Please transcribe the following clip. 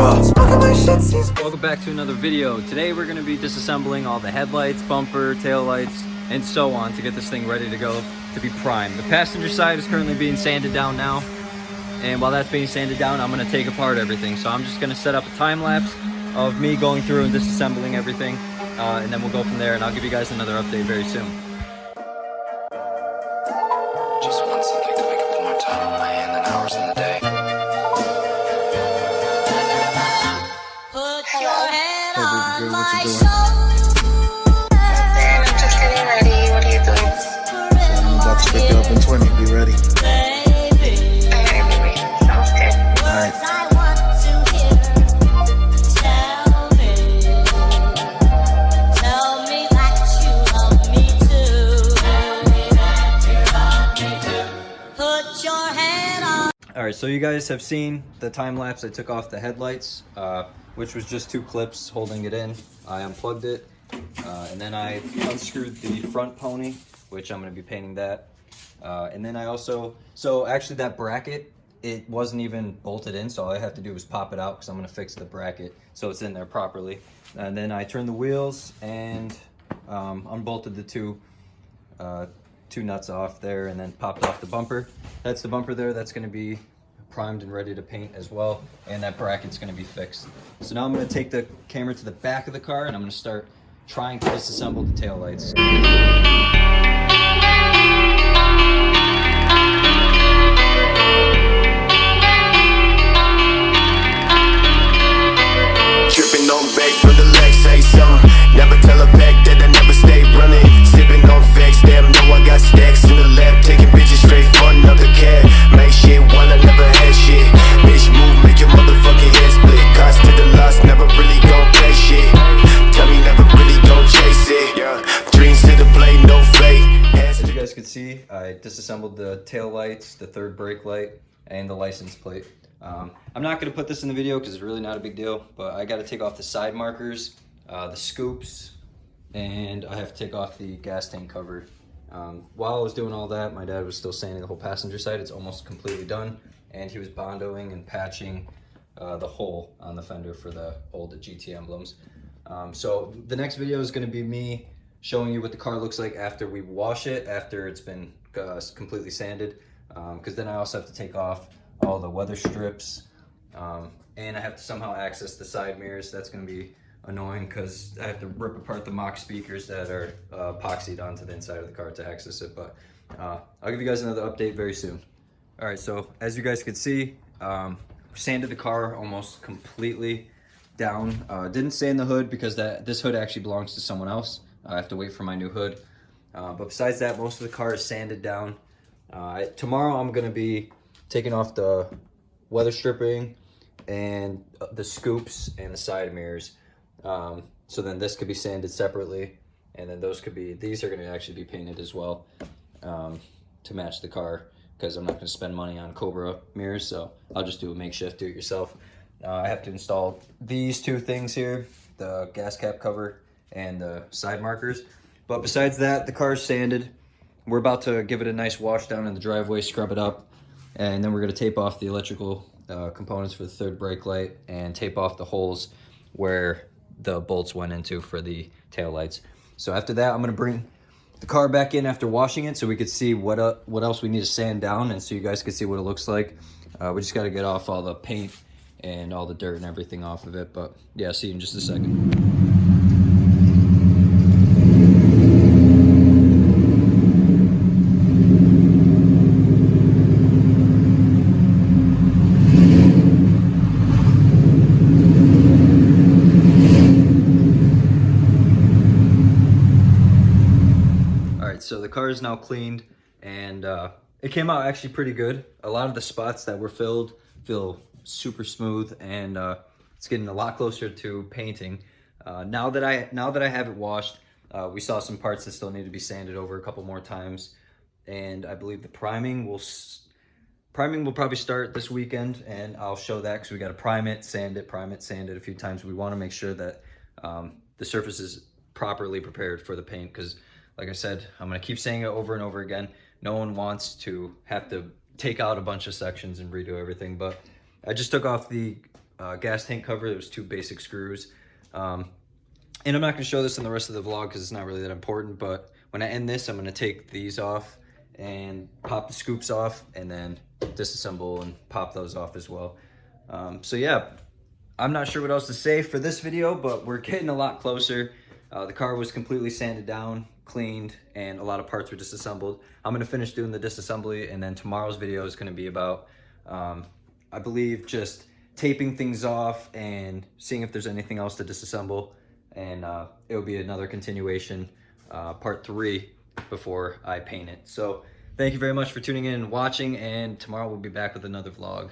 Welcome back to another video. Today we're going to be disassembling all the headlights, bumper, tail lights, and so on to get this thing ready to go to be primed. The passenger side is currently being sanded down now, and while that's being sanded down, I'm going to take apart everything. So I'm just going to set up a time lapse of me going through and disassembling everything, and then we'll go from there, and I'll give you guys another update very soon. Just want something to make up more time on my hand than hours in the day. Put your head on my doing? shoulder. I'm just getting ready. What are you doing? I'm about to pick you up in 20. Be ready. Baby, Alright, baby. Sounds good. Alright. I want to hear. Tell me that you love me too. Put your head on. All right, so you guys have seen the time lapse. I took off the headlights, which was just two clips holding it in. I unplugged it, and then I unscrewed the front pony, which I'm going to be painting that. And then I also, so actually that bracket, it wasn't even bolted in, so all I have to do is pop it out because I'm going to fix the bracket so it's in there properly. And then I turned the wheels and unbolted the two nuts off there, and then popped off the bumper. That's the bumper there. That's going to be primed and ready to paint as well, and that bracket's going to be fixed. So now I'm going to take the camera to the back of the car, and I'm going to start trying to disassemble the taillights. Tripping on bait from the legs, say something. Never tell a pack that I never stay running. Sipping on facts, damn, know I got stacks in the lab. Taking bitches straight for another cat. Make shit while I never had shit. Bitch move, make your motherfucking head split. Cost to the loss, never really gon' pay shit. Tell me never really gon' chase it. Yeah, dreams to the play, no fate. As you guys can see, I disassembled the tail lights, the third brake light, and the license plate. I'm not going to put this in the video because it's really not a big deal, but I got to take off the side markers, the scoops, and I have to take off the gas tank cover. While I was doing all that, my dad was still sanding the whole passenger side. It's almost completely done, and he was bondoing and patching the hole on the fender for the old GT emblems. So the next video is going to be me showing you what the car looks like after we wash it, after it's been completely sanded, because then I also have to take off all the weather strips, and I have to somehow access the side mirrors. That's going to be annoying because I have to rip apart the mock speakers that are epoxied onto the inside of the car to access it, but I'll give you guys another update very soon. All right, so as you guys can see, sanded the car almost completely down. Didn't sand the hood because this hood actually belongs to someone else. I have to wait for my new hood, but besides that, most of the car is sanded down. Tomorrow I'm going to be taking off the weather stripping and the scoops and the side mirrors. So then this could be sanded separately, and then these are going to actually be painted as well, to match the car, because I'm not going to spend money on Cobra mirrors, so I'll just do a makeshift do it yourself. I have to install these two things here, the gas cap cover and the side markers. But besides that, the car is sanded. We're about to give it a nice wash down in the driveway, scrub it up, and then we're going to tape off the electrical components for the third brake light and tape off the holes where the bolts went into for the tail lights. So after that, I'm going to bring the car back in after washing it so we could see what else we need to sand down, and so you guys can see what it looks like. We just got to get off all the paint and all the dirt and everything off of it. But yeah, see you in just a second. So the car is now cleaned, and it came out actually pretty good. A lot of the spots that were filled feel super smooth, and it's getting a lot closer to painting. Now that I have it washed, we saw some parts that still need to be sanded over a couple more times, and I believe the priming will probably start this weekend, and I'll show that because we got to prime it, sand it a few times. We want to make sure that the surface is properly prepared for the paint, because like I said, I'm going to keep saying it over and over again. No one wants to have to take out a bunch of sections and redo everything, but I just took off the gas tank cover. There was 2 basic screws. And I'm not going to show this in the rest of the vlog because it's not really that important, but when I end this, I'm going to take these off and pop the scoops off and then disassemble and pop those off as well. So yeah, I'm not sure what else to say for this video, but we're getting a lot closer. The car was completely sanded down, cleaned, and a lot of parts were disassembled. I'm going to finish doing the disassembly, and then tomorrow's video is going to be about, I believe, just taping things off and seeing if there's anything else to disassemble. And it'll be another continuation, part 3, before I paint it. So thank you very much for tuning in and watching, and tomorrow we'll be back with another vlog.